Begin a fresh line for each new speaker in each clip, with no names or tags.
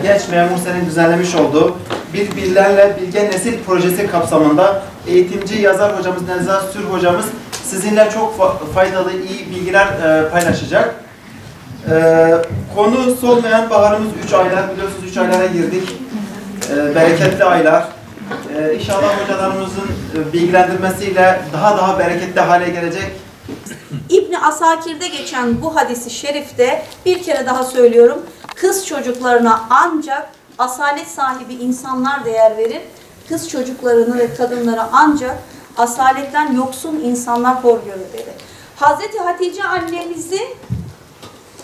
Genç Memur Sen'in düzenlemiş olduğu Birbirlerle Bilge Nesil projesi kapsamında eğitimci yazar hocamız Nevzat Sür hocamız sizinle çok faydalı, iyi bilgiler paylaşacak. Konu solmayan baharımız 3 aylar, biliyorsunuz 3 aylara girdik. Bereketli aylar. İnşallah hocalarımızın bilgilendirmesiyle daha bereketli hale gelecek.
İbn-i Asakir'de geçen bu hadisi şerifte bir kere daha söylüyorum. Kız çocuklarına ancak asalet sahibi insanlar değer verir. Kız çocuklarını ve kadınlara ancak asaletten yoksun insanlar hor görür dedi. Hazreti Hatice annemizin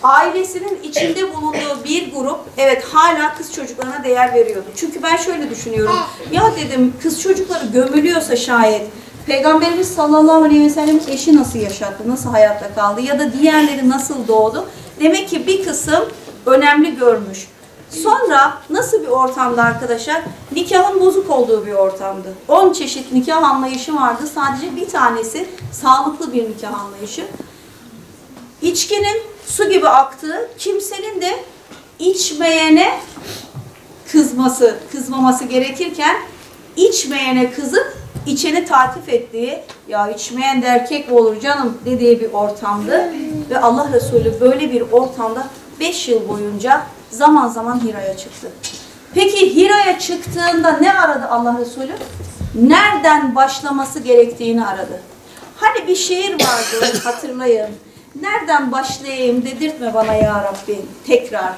ailesinin içinde bulunduğu bir grup evet hala kız çocuklarına değer veriyordu. Çünkü ben şöyle düşünüyorum. Ya dedim kız çocukları gömülüyorsa şayet Peygamberimiz sallallahu aleyhi ve sellem eşi nasıl yaşattı, nasıl hayatta kaldı ya da diğerleri nasıl doğdu? Demek ki bir kısım önemli görmüş. Sonra nasıl bir ortamda arkadaşlar? Nikahın bozuk olduğu bir ortamdı. 10 çeşit nikah anlayışı vardı. Sadece bir tanesi sağlıklı bir nikah anlayışı. İçkinin su gibi aktığı, kimsenin de içmeyene kızmaması gerekirken içmeyene kızıp içeni tatif ettiği, ya içmeyen de erkek mi olur canım dediği bir ortamdı. Ve Allah Resulü böyle bir ortamda 5 yıl boyunca zaman zaman Hira'ya çıktı. Peki Hira'ya çıktığında ne aradı Allah Resulü? Nereden başlaması gerektiğini aradı. Hani bir şiir vardı hatırlayın. Nereden başlayayım dedirtme bana ya Rabbi tekrar.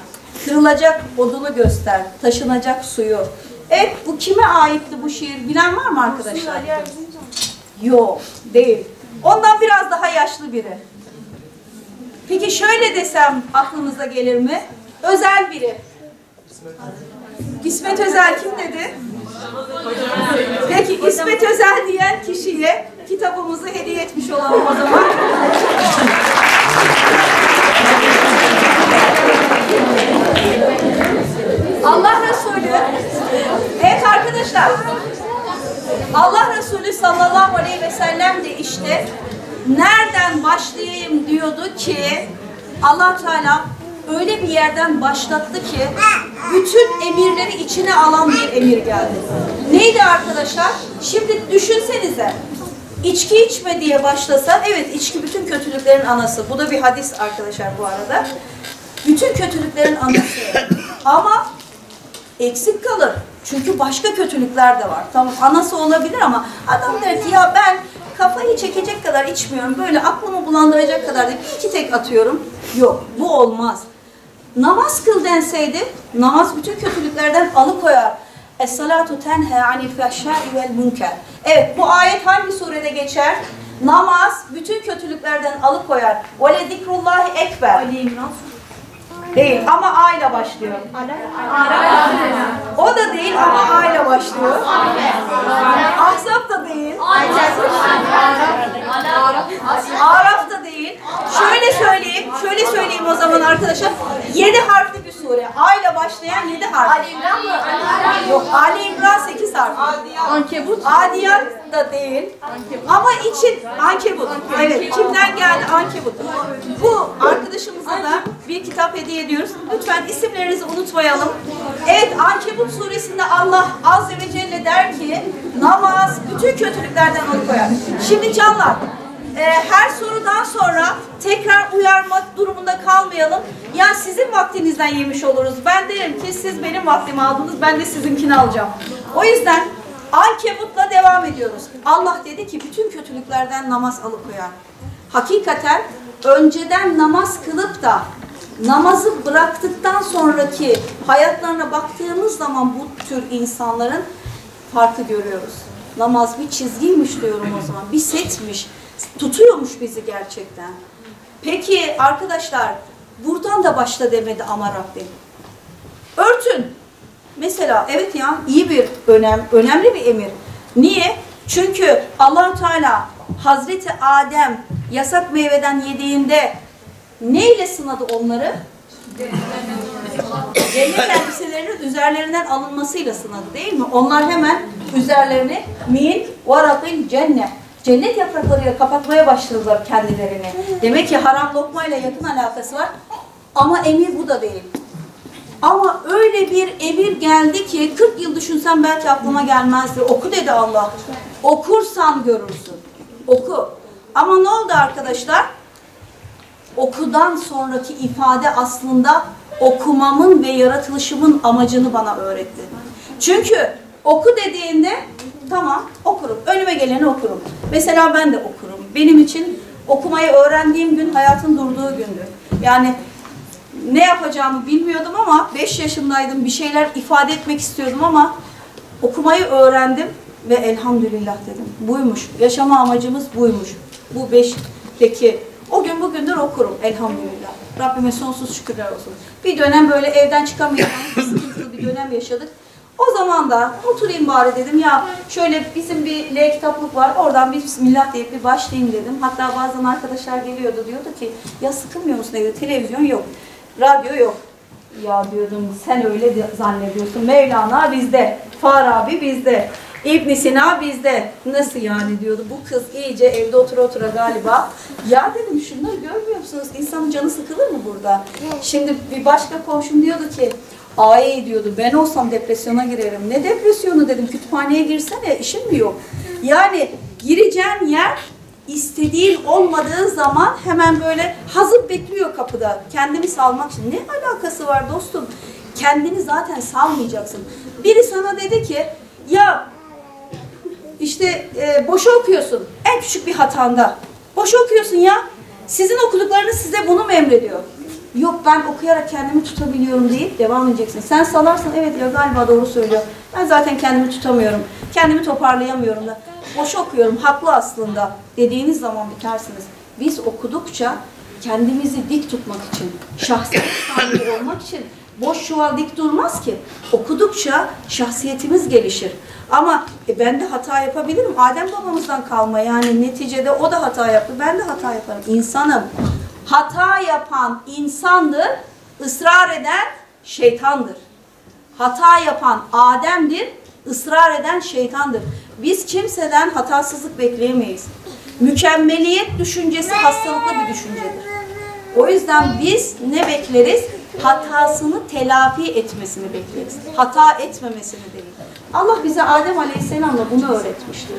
Kırılacak odunu göster, taşınacak suyu. Evet, bu kime aitti bu şiir? Bilen var mı arkadaşlar? Yok, değil. Ondan biraz daha yaşlı biri. Peki şöyle desem aklınıza gelir mi? Özel biri. İsmet Özel kim dedi? Peki İsmet Özel diyen kişiye kitabımızı hediye etmiş olalım o zaman. Allah Resulü, evet arkadaşlar, Allah Resulü sallallahu aleyhi ve sellem de işte nereden başlayayım diyordu ki Allah Teala öyle bir yerden başlattı ki bütün emirleri içine alan bir emir geldi. Neydi arkadaşlar? Şimdi düşünsenize. İçki içme diye başlasa, evet içki bütün kötülüklerin anası. Bu da bir hadis arkadaşlar bu arada. Bütün kötülüklerin anası. Ama eksik kalır. Çünkü başka kötülükler de var. Tamam anası olabilir ama adam der ki ya ben kafayı çekecek kadar içmiyorum. Böyle aklımı bulandıracak kadar da bir iki tek atıyorum. Yok bu olmaz. Namaz kıl denseydi namaz bütün kötülüklerden alıkoyar. Es-salatu tenhe anil fahşai vel münker. Evet bu ayet hangi surede geçer? Namaz bütün kötülüklerden alıkoyar. Ve le zikrullahi ekber. Değil ama A ile başlıyor. O da değil ama A ile başlıyor. Ahzab da değil. Araf da değil. Şöyle söyleyeyim o zaman arkadaşlar. 7 harfli bir sure. A ile başlayan 7 harf. Ali İmran mı? Yok, Ali İmran 8 harf. Ankebut. Adiyat da değil. Ama için Ankebut. Evet, kimden geldi Ankebut? Bu arkadaşımıza da bir kitap hediye ediyoruz. Lütfen isimlerinizi unutmayalım. Evet, Ankebut suresinde Allah Azze ve Celle der ki namaz bütün kötülüklerden alıkoyar. Şimdi canlar, her sorudan sonra tekrar uyarmak durumunda kalmayalım. Ya sizin vaktinizden yemiş oluruz. Ben derim ki siz benim vaktimi aldınız, ben de sizinkini alacağım. O yüzden Ankebut'la devam ediyoruz. Allah dedi ki bütün kötülüklerden namaz alıkoyar. Hakikaten önceden namaz kılıp da namazı bıraktıktan sonraki hayatlarına baktığımız zaman bu tür insanların farkı görüyoruz. Namaz bir çizgiymiş diyorum o zaman, bir setmiş, tutuyormuş bizi gerçekten. Peki arkadaşlar, buradan da başla demedi ama Rabbim. Örtün. Mesela evet ya iyi bir önemli bir emir. Niye? Çünkü Allah-u Teala Hazreti Adem yasak meyveden yediğinde neyle sınadı onları? Cennet elbiselerinin üzerlerinden alınmasıyla sınadı değil mi? Onlar hemen üzerlerini min varakil cennet. Cennet yapraklarıyla kapatmaya başladılar kendilerini. Demek ki haram lokmayla yakın alakası var. Ama emir bu da değil. Ama öyle bir emir geldi ki 40 yıl düşünsem belki aklıma gelmezdi. Oku dedi Allah. Okursan görürsün. Oku. Ama ne oldu arkadaşlar? Okudan sonraki ifade aslında okumamın ve yaratılışımın amacını bana öğretti. Çünkü oku dediğinde tamam okurum. Önüme geleni okurum. Mesela ben de okurum. Benim için okumayı öğrendiğim gün hayatın durduğu gündü. Yani ne yapacağımı bilmiyordum ama 5 yaşındaydım. Bir şeyler ifade etmek istiyordum ama okumayı öğrendim ve elhamdülillah dedim. Buymuş. Yaşama amacımız buymuş. Bu 5'teki. O gün bugündür okurum elhamdülillah. Rabbime sonsuz şükürler olsun. Bir dönem böyle evden çıkamayacağım, sıkıntılı bir dönem yaşadık. O zaman da oturayım bari dedim ya şöyle bizim bir L kitaplık var oradan bir Bismillah deyip bir başlayayım dedim. Hatta bazen arkadaşlar geliyordu diyordu ki ya sıkılmıyor musun dedi, televizyon yok, radyo yok. Ya diyordum sen öyle zannediyorsun, Mevlana bizde, Farabi bizde, İbn Sina bizde. Nasıl yani diyordu, bu kız iyice evde otura galiba. Ya dedim şunları görmüyor musunuz, insanın canı sıkılır mı burada? Şimdi bir başka komşum diyordu ki ay diyordu ben olsam depresyona girerim. Ne depresyonu dedim, kütüphaneye girsene, işin mi yok? Yani gireceğin yer istediğin olmadığı zaman hemen böyle hazır bekliyor kapıda. Kendini salmak için. Ne alakası var dostum? Kendini zaten salmayacaksın. Biri sana dedi ki ya işte boşa okuyorsun. En küçük bir hatanda. Boşa okuyorsun ya. Sizin okuduklarınız size bunu mu emrediyor? Yok ben okuyarak kendimi tutabiliyorum deyip devam edeceksin. Sen salarsın evet ya galiba doğru söylüyor. Ben zaten kendimi tutamıyorum. Kendimi toparlayamıyorum da. Boşa okuyorum haklı aslında dediğiniz zaman bitersiniz. Biz okudukça kendimizi dik tutmak için, şahsiyet sahibi olmak için boş çuval dik durmaz ki. Okudukça şahsiyetimiz gelişir. Ama ben de hata yapabilirim. Adem babamızdan kalma yani neticede o da hata yaptı. Ben de hata yaparım. İnsanım. Hata yapan insandır, ısrar eden şeytandır. Hata yapan Adem'dir, ısrar eden şeytandır. Biz kimseden hatasızlık bekleyemeyiz. Mükemmeliyet düşüncesi hastalıklı bir düşüncedir. O yüzden biz ne bekleriz? Hatasını telafi etmesini bekleriz. Hata etmemesini değil. Allah bize Adem Aleyhisselam'la bunu öğretmiştir.